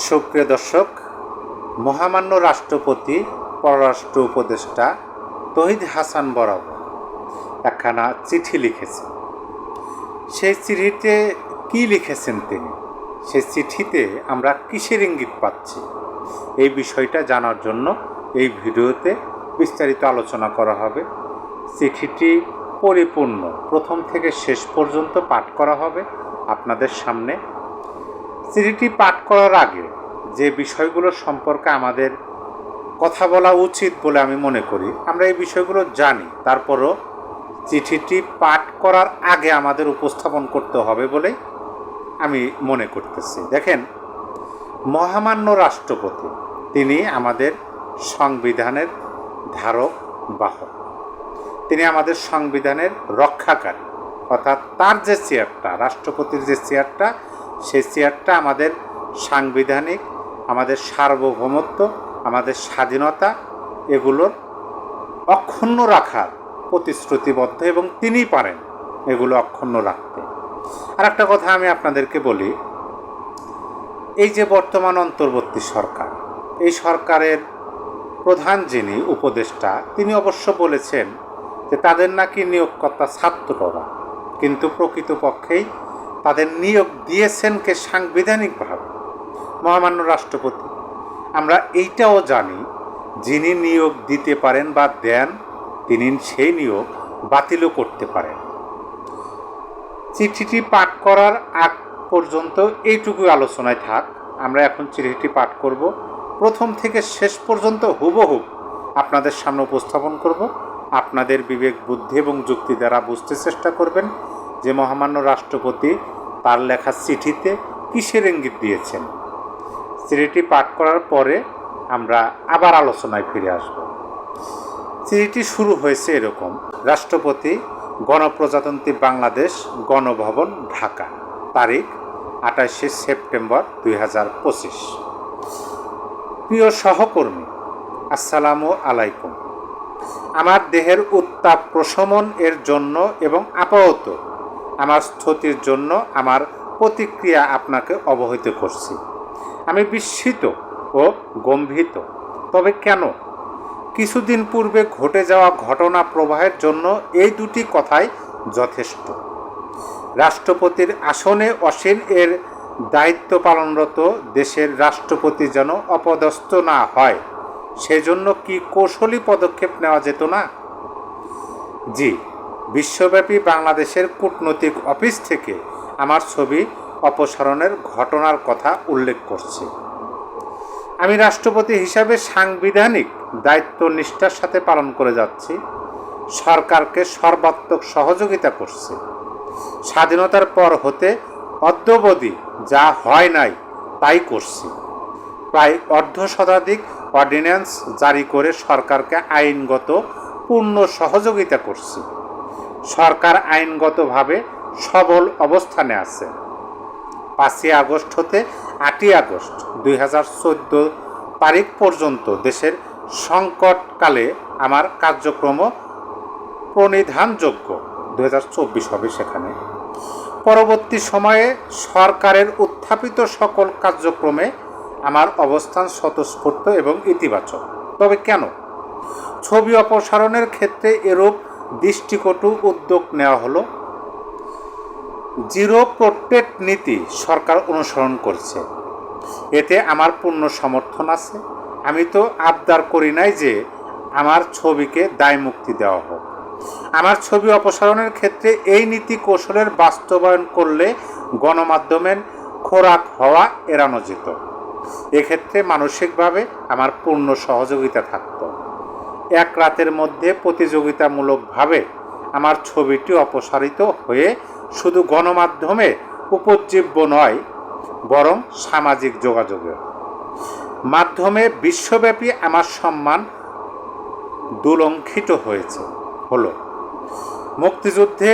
সুপ্রিয় দর্শক, মহামান্য রাষ্ট্রপতি পররাষ্ট্র উপদেষ্টা তৌহিদ হাসান বরাবর একখানা চিঠি লিখেছেন। সেই চিঠিতে কি লিখেছেন তিনি, সেই চিঠিতে আমরা কিসের ইঙ্গিত পাচ্ছি, এই বিষয়টা জানার জন্য এই ভিডিওতে বিস্তারিত আলোচনা করা হবে। চিঠিটি পরিপূর্ণ প্রথম থেকে শেষ পর্যন্ত পাঠ করা হবে আপনাদের সামনে। চিঠিটি পাঠ করার আগে যে বিষয়গুলো সম্পর্কে আমাদের কথা বলা উচিত বলে আমি মনে করি, আমরা এই বিষয়গুলো জানি, তারপরও চিঠিটি পাঠ করার আগে আমাদের উপস্থাপন করতে হবে বলে আমি মনে করতেছি। দেখেন, মহামান্য রাষ্ট্রপতি তিনি আমাদের সংবিধানের ধারক বাহক, তিনি আমাদের সংবিধানের রক্ষাকারী, অর্থাৎ তার যে চেয়ারটা, রাষ্ট্রপতির যে চেয়ারটা, সেই চেয়ারটা আমাদের সাংবিধানিক, আমাদের সার্বভৌমত্ব, আমাদের স্বাধীনতা এগুলোর অক্ষুণ্ণ রাখার প্রতিশ্রুতিবদ্ধ, এবং তিনিই পারেন এগুলো অক্ষুণ্ণ রাখতে। আর একটা কথা আমি আপনাদেরকে বলি, এই যে বর্তমান অন্তর্বর্তী সরকার, এই সরকারের প্রধান যিনি উপদেষ্টা, তিনি অবশ্য বলেছেন যে তাদের নাকি নিয়োগকর্তা ছাত্ররা, কিন্তু প্রকৃতপক্ষেই তাদের নিয়োগ দিয়েছেন কে সাংবিধানিকভাবে মহামান্য রাষ্ট্রপতি। আমরা এইটাও জানি, যিনি নিয়োগ দিতে পারেন বা দেন, তিনি সেই নিয়োগ বাতিলও করতে পারেন। চিঠিটি পাঠ করার আগ পর্যন্ত এইটুকু আলোচনায় থাক। আমরা এখন চিঠিটি পাঠ করব, প্রথম থেকে শেষ পর্যন্ত হুবহুব আপনাদের সামনে উপস্থাপন করব। আপনাদের বিবেক, বুদ্ধি এবং যুক্তি দ্বারা বুঝতে চেষ্টা করবেন যে মহামান্য রাষ্ট্রপতি তার লেখা চিঠিতে কিসের ইঙ্গিত দিয়েছেন। চিঠিটি পাঠ করার পরে আমরা আবার আলোচনায় ফিরে আসব। চিঠিটি শুরু হয়েছে এরকম: রাষ্ট্রপতি, গণপ্রজাতন্ত্রী বাংলাদেশ, গণভবন, ঢাকা, তারিখ 28শে সেপ্টেম্বর 2025। প্রিয় সহকর্মী, আসসালামু আলাইকুম। আমার দেহের উত্তাপ প্রশমন এর জন্য এবং আপাতত আমার স্থিতির জন্য আমার প্রতিক্রিয়া আপনাকে অবহিত করছি। আমি বিস্মিত ও গম্ভীর। তবে কেন? কিছুদিন পূর্বে ঘটে যাওয়া ঘটনা প্রবাহের জন্য এই দুটি কথাই যথেষ্ট। রাষ্ট্রপতির আসনে অসীন এর দায়িত্ব পালনরত দেশের রাষ্ট্রপতি যেন অপদস্থ না হয়, সেজন্য কি কৌশলী পদক্ষেপ নেওয়া যেত না? জি, বিশ্বব্যাপী বাংলাদেশের কূটনৈতিক অফিস থেকে আমার ছবি অপসারণের ঘটনার কথা উল্লেখ করছি। আমি রাষ্ট্রপতি হিসাবে সাংবিধানিক দায়িত্ব নিষ্ঠার সাথে পালন করে যাচ্ছি, সরকারকে সর্বাত্মক সহযোগিতা করছি। স্বাধীনতার পর হতে অদ্যাবধি যা হয় নাই তাই করছি। প্রায় অর্ধশতাধিক অর্ডিন্যান্স জারি করে সরকারকে আইনগত পূর্ণ সহযোগিতা করছি। সরকার আইনগতভাবে সবল অবস্থানে আছে। 5ই আগস্ট হতে 8ই আগস্ট 2014 তারিখ পর্যন্ত দেশের সংকটকালে আমার কার্যক্রম প্রণিধানযোগ্য। 2024 হবে সেখানে। পরবর্তী সময়ে সরকারের উত্থাপিত সকল কার্যক্রমে আমার অবস্থান স্বতঃস্ফূর্ত এবং ইতিবাচক। তবে কেন? ছবি অপসারণের ক্ষেত্রে এরূপ দৃষ্টিকটু উদ্যোগ নেওয়া হলো। জিরো প্রোটেক্ট নীতি সরকার অনুসরণ করছে, এতে আমার পূর্ণ সমর্থন আছে। আমি তো আবদার করি নাই যে আমার ছবিকে দায়মুক্তি দেওয়া হোক। আমার ছবি অপসারণের ক্ষেত্রে এই নীতি কৌশলের বাস্তবায়ন করলে গণমাধ্যমের খোরাক হওয়া এড়ানো যেত। এক্ষেত্রে মানসিকভাবে আমার পূর্ণ সহযোগিতা থাকত। এক রাতের মধ্যে প্রতিযোগিতামূলকভাবে আমার ছবিটি অপসারিত হয়ে শুধু গণমাধ্যমে উপজীব্য নয়, বরং সামাজিক যোগাযোগের মাধ্যমে বিশ্বব্যাপী আমার সম্মান দুলঙ্ঘিত হলো। মুক্তিযুদ্ধে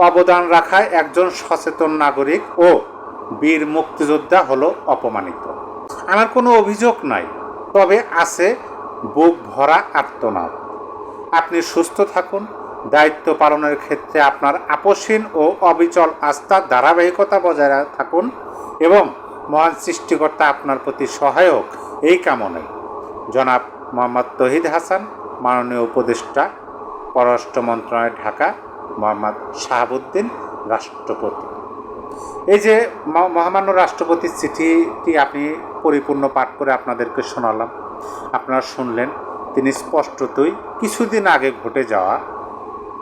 অবদান রাখা একজন সচেতন নাগরিক ও বীর মুক্তিযোদ্ধা হলো অপমানিত। আমার কোনো অভিযোগ নাই, তবে আছে বুক ভরা আর্তনাদ। আপনি সুস্থ থাকুন, দায়িত্ব পালনের ক্ষেত্রে আপনার আপসীন ও অবিচল আস্থার ধারাবাহিকতা বজায় থাকুন এবং মহান সৃষ্টিকর্তা আপনার প্রতি সহায়ক, এই কামনায় জনাব মোহাম্মদ তৌহিদ হাসান, মাননীয় উপদেষ্টা, পররাষ্ট্র মন্ত্রণালয়, ঢাকা, মোহাম্মদ শাহাবুদ্দিন, রাষ্ট্রপতি। এই যে মহামান্য রাষ্ট্রপতির চিঠিটি আমি পরিপূর্ণ পাঠ করে আপনাদেরকে শোনালাম, আপনারা শুনলেন। তিনি স্পষ্টতই কিছুদিন আগে ঘটে যাওয়া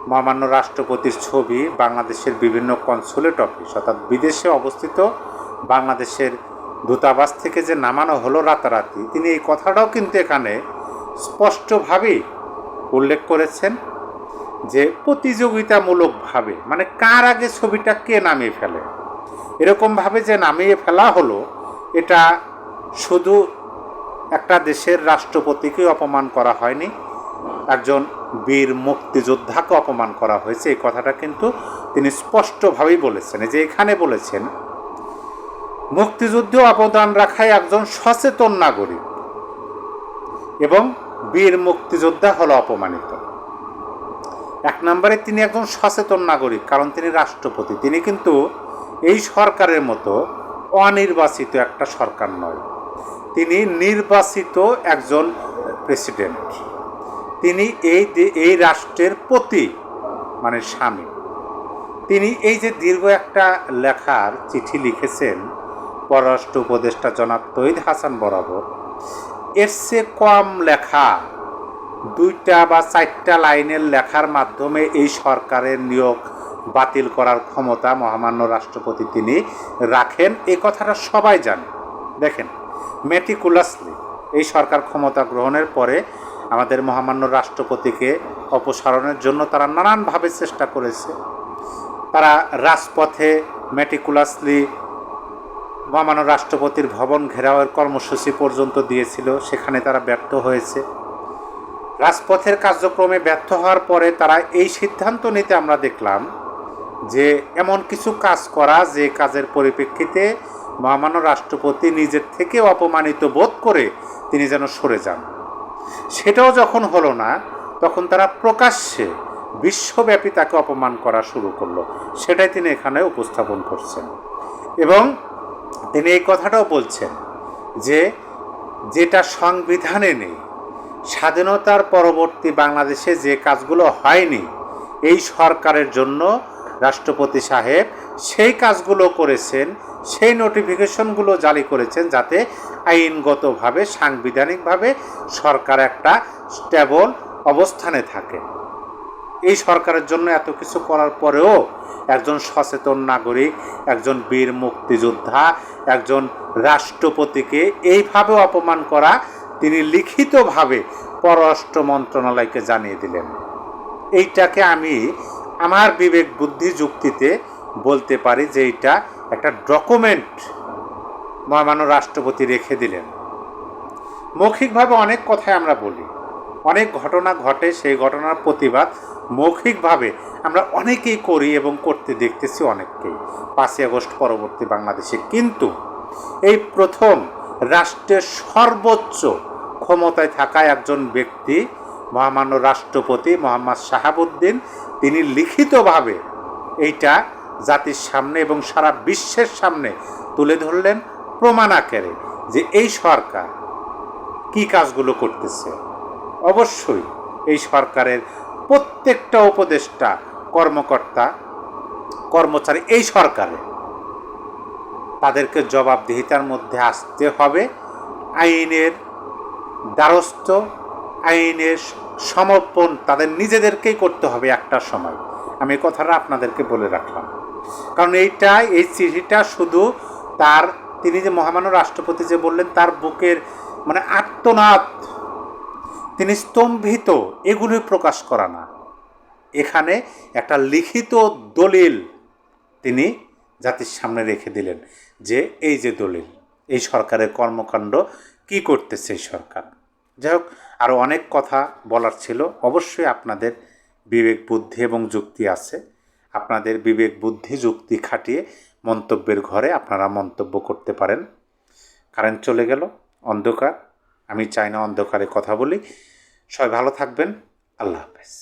মহামান্য রাষ্ট্রপতির ছবি বাংলাদেশের বিভিন্ন কনসুলেট অফিস অর্থাৎ বিদেশে অবস্থিত বাংলাদেশের দূতাবাস থেকে যে নামানো হলো রাতারাতি, তিনি এই কথাটাও কিন্তু এখানে স্পষ্টভাবেই উল্লেখ করেছেন যে প্রতিযোগিতামূলকভাবে, মানে কার আগে ছবিটা কে নামিয়ে ফেলে, এরকমভাবে যে নামিয়ে ফেলা হলো, এটা শুধু একটা দেশের রাষ্ট্রপতিকে অপমান করা হয়নি, একজন বীর মুক্তিযোদ্ধাকে অপমান করা হয়েছে। এই কথাটা কিন্তু তিনি স্পষ্টভাবেই বলেছেন। যে এখানে বলেছেন, মুক্তিযুদ্ধে অবদান রাখায় একজন সচেতন নাগরিক এবং বীর মুক্তিযোদ্ধা হলো অপমানিত। এক নম্বরে তিনি একজন সচেতন নাগরিক, কারণ তিনি রাষ্ট্রপতি। তিনি কিন্তু এই সরকারের মতো অনির্বাচিত একটা সরকার নয়, তিনি নির্বাচিত একজন প্রেসিডেন্ট। তিনি এই রাষ্ট্রের প্রতি মানে স্বামী। তিনি এই যে দীর্ঘ একটা লেখার চিঠি লিখেছেন পররাষ্ট্র উপদেষ্টা জনাব তৌহিদ হাসান বরাবর, এর চেয়ে কম লেখা 2টা বা 4টা লাইনের লেখার মাধ্যমে এই সরকারের নিয়োগ বাতিল করার ক্ষমতা মহামান্য রাষ্ট্রপতি তিনি রাখেন। এই কথাটা সবাই জানে। দেখেন, মেটিকুলাসলি এই সরকার ক্ষমতা গ্রহণের পরে আমাদের মহামান্য রাষ্ট্রপতিকে অপসারণের জন্য তারা নানানভাবে চেষ্টা করেছে। তারা রাজপথে মেটিকুলাসলি মহামান্য রাষ্ট্রপতির ভবন ঘেরাওয়ের কর্মসূচি পর্যন্ত দিয়েছিল, সেখানে তারা ব্যর্থ হয়েছে। রাজপথের কার্যক্রমে ব্যর্থ হওয়ার পরে তারা এই সিদ্ধান্ত নিতে আমরা দেখলাম যে এমন কিছু কাজ করা যে কাজের পরিপ্রেক্ষিতে মহামান্য রাষ্ট্রপতি নিজের থেকে অপমানিত বোধ করে তিনি যেন সরে যান। সেটাও যখন হলো না, তখন তারা প্রকাশ্যে বিশ্বব্যাপী তাকে অপমান করা শুরু করলো। সেটাই তিনি এখানে উপস্থাপন করছেন এবং তিনি এই কথাটাও বলছেন যে যেটা সংবিধানে নেই, স্বাধীনতার পরবর্তী বাংলাদেশে যে কাজগুলো হয়নি, এই সরকারের জন্য রাষ্ট্রপতি সাহেব সেই কাজগুলো করেছেন, সেই নোটিফিকেশনগুলো জারি করেছেন, যাতে আইনগতভাবে সাংবিধানিকভাবে সরকার একটা স্টেবল অবস্থানে থাকে। এই সরকারের জন্য এত কিছু করার পরেও একজন সচেতন নাগরিক, একজন বীর মুক্তিযোদ্ধা, একজন রাষ্ট্রপতিকে এইভাবে অপমান করা তিনি লিখিতভাবে পররাষ্ট্র মন্ত্রণালয়কে জানিয়ে দিলেন। এইটাকে আমি আমার বিবেক বুদ্ধি যুক্তিতে বলতে পারি যে এটা একটা ডকুমেন্ট মহামান্য রাষ্ট্রপতি রেখে দিলেন। মৌখিকভাবে অনেক কথাই আমরা বলি, অনেক ঘটনা ঘটে, সেই ঘটনার প্রতিবাদ মৌখিকভাবে আমরা অনেকেই করি এবং করতে দেখতেছি অনেককেই 5ই আগস্ট পরবর্তী বাংলাদেশে। কিন্তু এই প্রথম রাষ্ট্রের সর্বোচ্চ ক্ষমতায় থাকা একজন ব্যক্তি মহামান্য রাষ্ট্রপতি মোহাম্মদ শাহাবুদ্দিন, তিনি লিখিতভাবে এইটা জাতির সামনে এবং সারা বিশ্বের সামনে তুলে ধরলেন প্রমাণ আকারে যে এই সরকার কি কাজগুলো করতেছে। অবশ্যই এই সরকারের প্রত্যেকটা উপদেষ্টা, কর্মকর্তা, কর্মচারী এই সরকারে তাদেরকে জবাবদিহিতার মধ্যে আসতে হবে। আইনের দ্বারস্থ, আইনের সমর্পণ তাদের নিজেদেরকেই করতে হবে একটা সময়। আমি এই কথাটা আপনাদেরকে বলে রাখলাম, কারণ এই চিঠিটা শুধু তিনি যে মহামান্য রাষ্ট্রপতি যে বললেন তার বুকের মানে আর্তনাদ, তিনি স্তম্ভিত, এগুলি প্রকাশ করা না। এখানে একটা লিখিত দলিল তিনি জাতির সামনে রেখে দিলেন যে এই যে দলিল, এই সরকারের কর্মকাণ্ড কি করতেছে এই সরকার। যাই হোক, আরও অনেক কথা বলার ছিল। অবশ্যই আপনাদের বিবেক বুদ্ধি এবং যুক্তি আছে, আপনাদের বিবেক বুদ্ধি যুক্তি খাটিয়ে মন্তব্যের ঘরে আপনারা মন্তব্য করতে পারেন। কারেন্ট চলে গেল, অন্ধকার, আমি চাই না অন্ধকারে কথা বলি। সবাই ভালো থাকবেন, আল্লাহ হাফেজ।